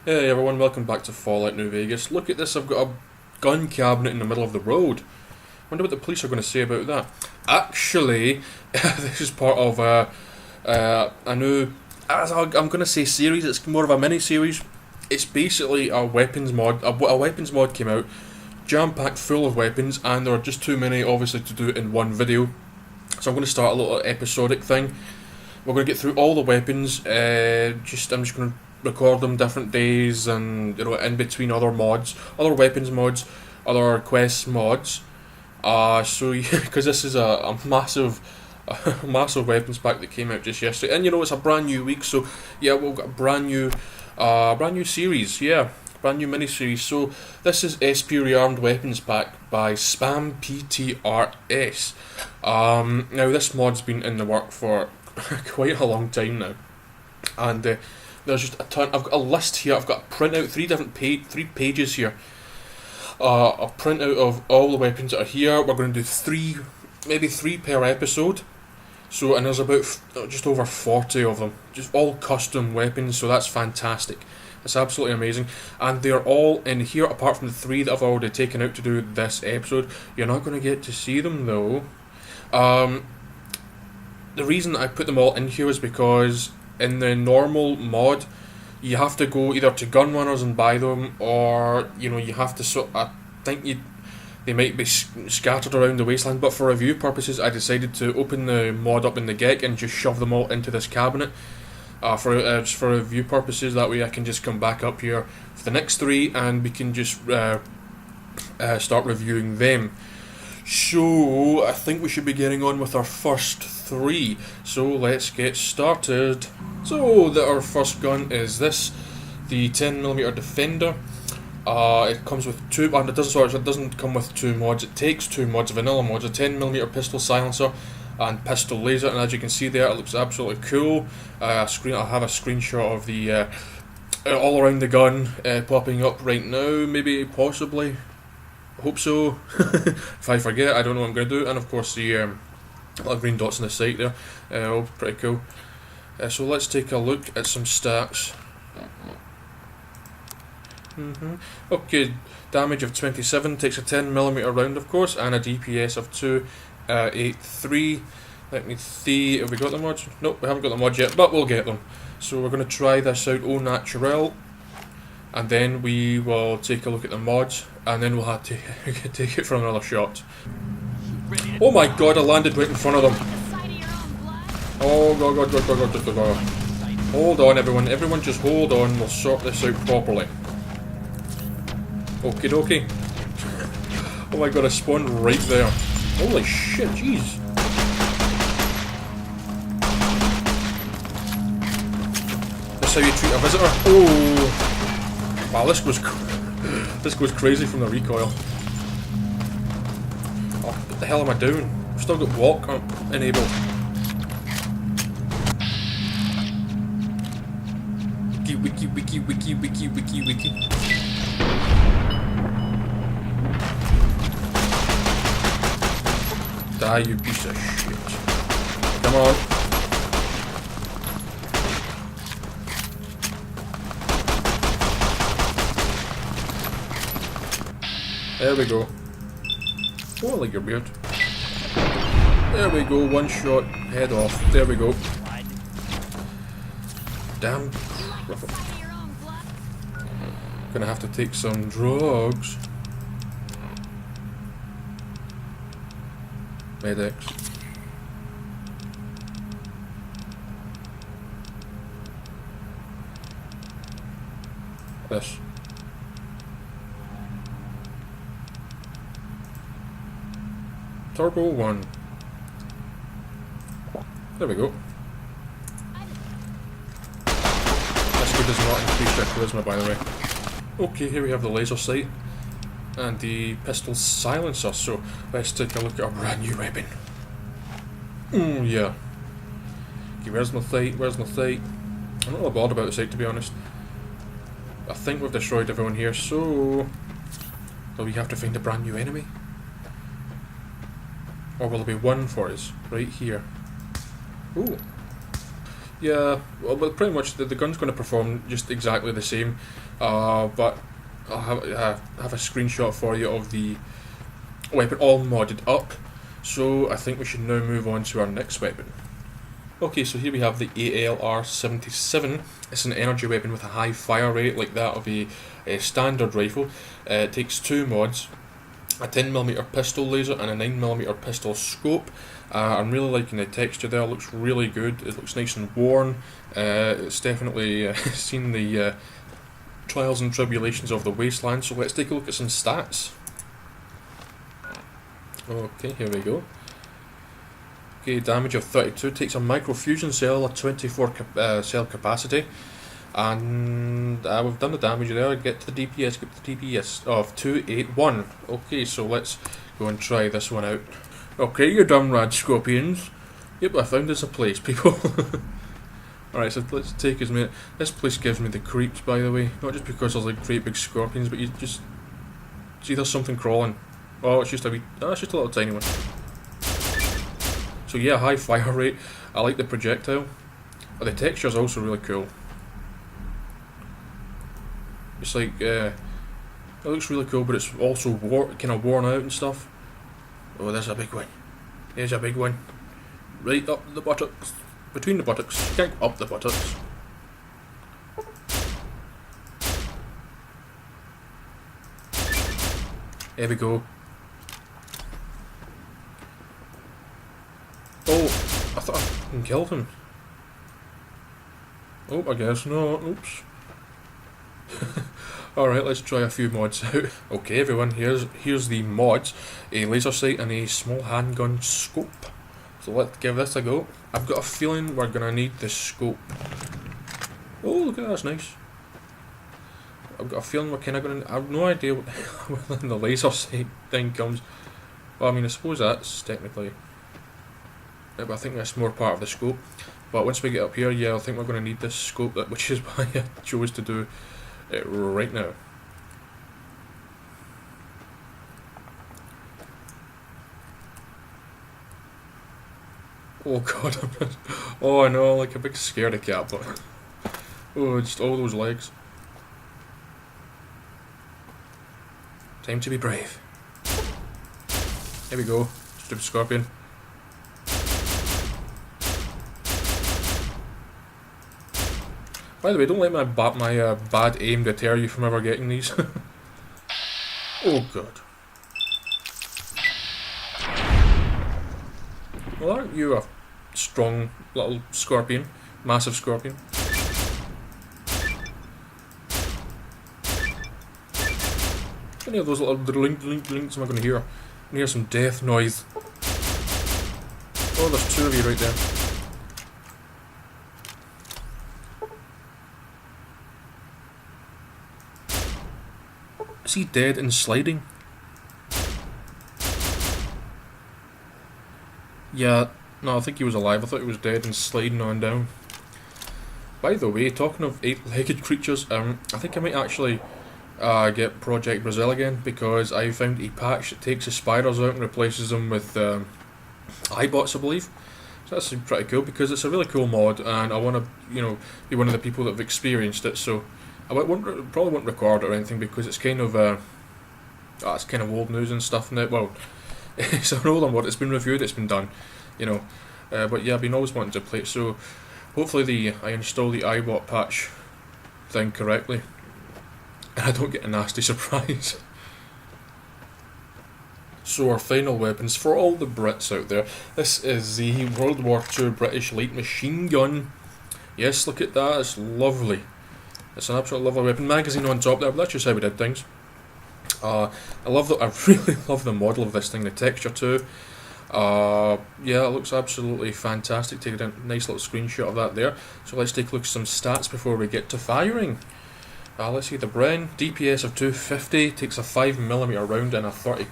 Hey everyone, welcome back to Fallout New Vegas. Look at this, I've got a gun cabinet in the middle of the road. Wonder what the police are going to say about that. Actually, this is part of a new, I'm going to say series, it's more of a mini-series. It's basically a weapons mod, a weapons mod came out, jam-packed full of weapons, and there are just too many obviously to do in one video. So I'm going to start a little episodic thing. We're going to get through all the weapons, I'm just going to record them different days, and in between other mods, other weapons mods, other quest mods. So because this is a massive massive weapons pack that came out just yesterday, and it's a brand new week, so yeah, we've got a brand new series, brand new mini series. So this is SP Rearmed Weapons Pack by SpamPTRS. Now this mod's been in the work for quite a long time now, and there's just a ton. I've got a list here. I've got a printout, three pages here. A printout of all the weapons that are here. We're going to do maybe three per episode. So, and there's about just over 40 of them, just all custom weapons. So that's fantastic. It's absolutely amazing, and they're all in here. Apart from the three that I've already taken out to do this episode, you're not going to get to see them though. The reason I put them all in here is because in the normal mod, you have to go either to gun runners and buy them, or you have to I think they might be scattered around the wasteland. But for review purposes, I decided to open the mod up in the GEC and just shove them all into this cabinet. Just for review purposes, that way I can just come back up here for the next three, and we can just start reviewing them. So I think we should be getting on with our first three. So let's get started. So our first gun is this, the 10mm Defender. It comes with two, and it doesn't come with two mods. It takes two mods, vanilla mods: a 10mm pistol silencer and pistol laser. And as you can see there, it looks absolutely cool. I'll have a screenshot of the all around the gun popping up right now. Maybe, possibly. Hope so. If I forget, I don't know what I'm going to do. And of course the little green dots on the site there, pretty cool. So let's take a look at some stats. Okay, damage of 27, takes a 10mm round of course, and a DPS of 283. Let me see, have we got the mods? Nope, we haven't got the mods yet, but we'll get them. So we're going to try this out au naturel, and then we will take a look at the mods, and then we'll have to take it for another shot. Oh my god, I landed right in front of them. Oh god. Hold on everyone just hold on, we'll sort this out properly. Okie dokie. Oh my god, I spawned right there. Holy shit, jeez. That's how you treat a visitor. Oh. Wow, this goes crazy from the recoil. Oh, what the hell am I doing? I've still got walk enabled. Wiki. Die, you piece of shit. Come on. There we go. Oh, I like your beard. There we go, one shot, head off. There we go. Damn. Gonna have to take some drugs. Medics. This. Turbo 1. There we go. This kid does not increase their charisma, by the way. Okay, here we have the laser sight and the pistol silencer, so let's take a look at our brand new weapon. Yeah. Okay, where's my sight? I'm not really bothered about the sight, to be honest. I think we've destroyed everyone here, so will we have to find a brand new enemy? Or will there be one for us, right here? Ooh. Yeah, well, but pretty much the gun's going to perform just exactly the same, but I'll have a screenshot for you of the weapon all modded up, so I think we should now move on to our next weapon. Okay, so here we have the ALR-77. It's an energy weapon with a high fire rate like that of a standard rifle. It takes two mods, a 10mm pistol laser and a 9mm pistol scope. I'm really liking the texture there, it looks really good, it looks nice and worn. It's definitely seen the trials and tribulations of the wasteland, so let's take a look at some stats. Okay, here we go. Okay, damage of 32, takes a microfusion cell, a 24 cell capacity, and we've done the damage there. Get to the DPS, get to the DPS of 281. Okay, so let's go and try this one out. Okay, you dumb rad scorpions. Yep, I found us a place, people. Alright, so let's take his minute. This place gives me the creeps, by the way. Not just because there's like great big scorpions, but you just see there's something crawling. Oh, it's just a wee, it's just a little tiny one. So yeah, high fire rate. I like the projectile. The texture is also really cool. It's like it looks really cool, but it's also kind of worn out and stuff. Oh, there's a big one. There's a big one. Right up the buttocks. Between the buttocks. You can't go up the buttocks. There we go. Oh, I thought I killed him. Oh, I guess not. Oops. Alright, let's try a few mods out. Okay everyone, here's the mods. A laser sight and a small handgun scope. So let's give this a go. I've got a feeling we're going to need the scope. Oh, look at that, that's nice. I've got a feeling we're kind of going to... I have no idea when the laser sight thing comes. Well, I mean, I suppose that's technically... But I think that's more part of the scope. But once we get up here, yeah, I think we're going to need this scope, which is why I chose to do it right now. Oh god, oh I know, like a big scaredy cat, but oh, just all those legs. Time to be brave. Here we go, stupid scorpion. By the way, don't let my bad aim deter you from ever getting these. Oh god. Well, aren't you a strong little scorpion? Massive scorpion. How many of those little links am I going to hear? I'm going to hear some death noise. Oh, there's two of you right there. Is he dead and sliding? Yeah, no, I think he was alive. I thought he was dead and sliding on down. By the way, talking of 8-legged creatures, I think I might actually get Project Brazil again, because I found a patch that takes the spiders out and replaces them with iBots, I believe. So that's pretty cool, because it's a really cool mod, and I want to, be one of the people that have experienced it. So I probably won't record it or anything, because it's kind of it's kind of old news and stuff now. Well, it's an older mod. It's been reviewed. It's been done, But yeah, I've been always wanting to play it. So hopefully I install the iBot patch thing correctly, and I don't get a nasty surprise. So our final weapons for all the Brits out there. This is the World War II British light machine gun. Yes, look at that. It's lovely. It's an absolute lovely weapon. Magazine on top there, but that's just how we did things. I really love the model of this thing, the texture too. Yeah, it looks absolutely fantastic. Take a nice little screenshot of that there. So let's take a look at some stats before we get to firing. Let's see, the Bren, DPS of 250, takes a 5mm round and a 30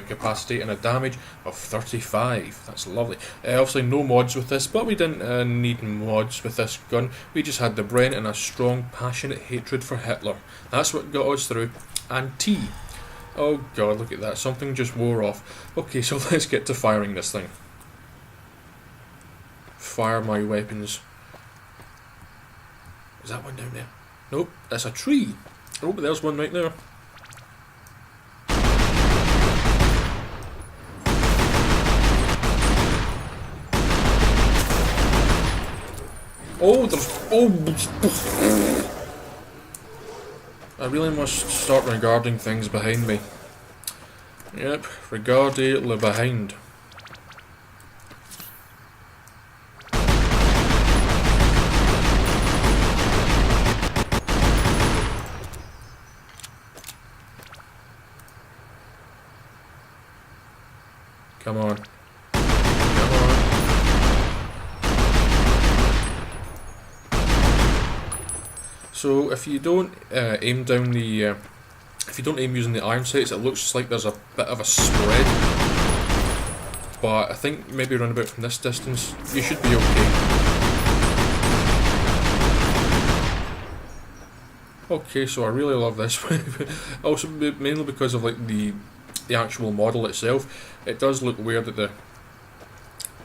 capacity and a damage of 35. That's lovely. Obviously no mods with this, but we didn't need mods with this gun. We just had the Bren and a strong, passionate hatred for Hitler. That's what got us through. And T. Oh god, look at that, something just wore off. Okay, so let's get to firing this thing. Fire my weapons. Is that one down there? Nope, that's a tree. Oh, but there's one right there. Oh, there's... Oh! I really must start regarding things behind me. Yep, regardez le behind. Come on. Come on. So if you don't aim down the, if you don't aim using the iron sights, it looks like there's a bit of a spread. But I think maybe around about from this distance, you should be okay. Okay, so I really love this weapon. Also, mainly because of like the actual model itself. It does look weird that the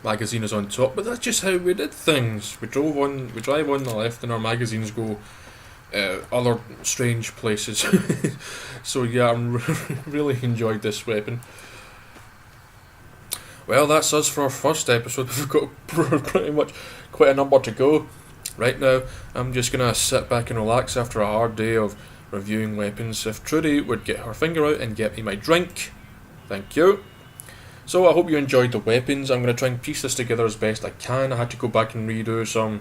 magazine is on top, but that's just how we did things. We drive on the left, and our magazines go other strange places. So yeah, I really enjoyed this weapon. Well, that's us for our first episode. We've got pretty much quite a number to go. Right now, I'm just gonna sit back and relax after a hard day of reviewing weapons. If Trudy would get her finger out and get me my drink, thank you. So I hope you enjoyed the weapons. I'm going to try and piece this together as best I can. I had to go back and redo some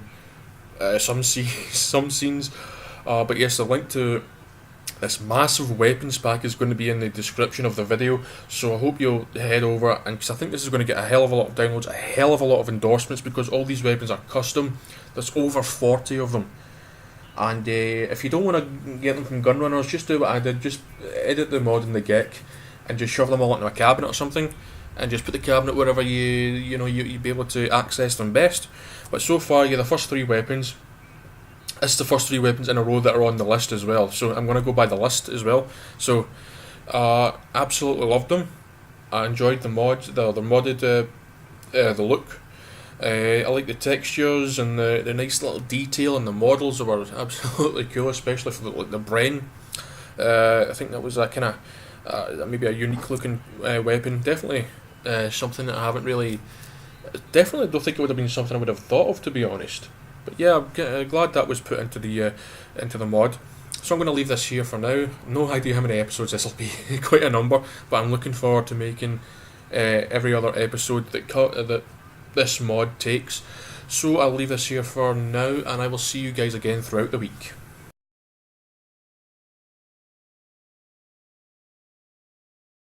scenes, but yes, the link to this massive weapons pack is going to be in the description of the video, so I hope you'll head over, and because I think this is going to get a hell of a lot of downloads, a hell of a lot of endorsements, because all these weapons are custom. There's over 40 of them. And if you don't want to get them from gun runners, just do what I did. Just edit the mod in the GIC and just shove them all into a cabinet or something, and just put the cabinet wherever you'd be able to access them best. But so far, yeah, the first 3 weapons. It's the first 3 weapons in a row that are on the list as well. So I'm going to go by the list as well. So absolutely loved them. I enjoyed the mod. The modded the look. I like the textures and the nice little detail, and the models were absolutely cool, especially for the Bren. I think that was a kind of maybe a unique looking weapon. Definitely something that I haven't really. Definitely don't think it would have been something I would have thought of, to be honest. But yeah, I'm glad that was put into the mod. So I'm going to leave this here for now. No idea how many episodes this will be. Quite a number, but I'm looking forward to making every other episode that this mod takes. So I'll leave this here for now, and I will see you guys again throughout the week.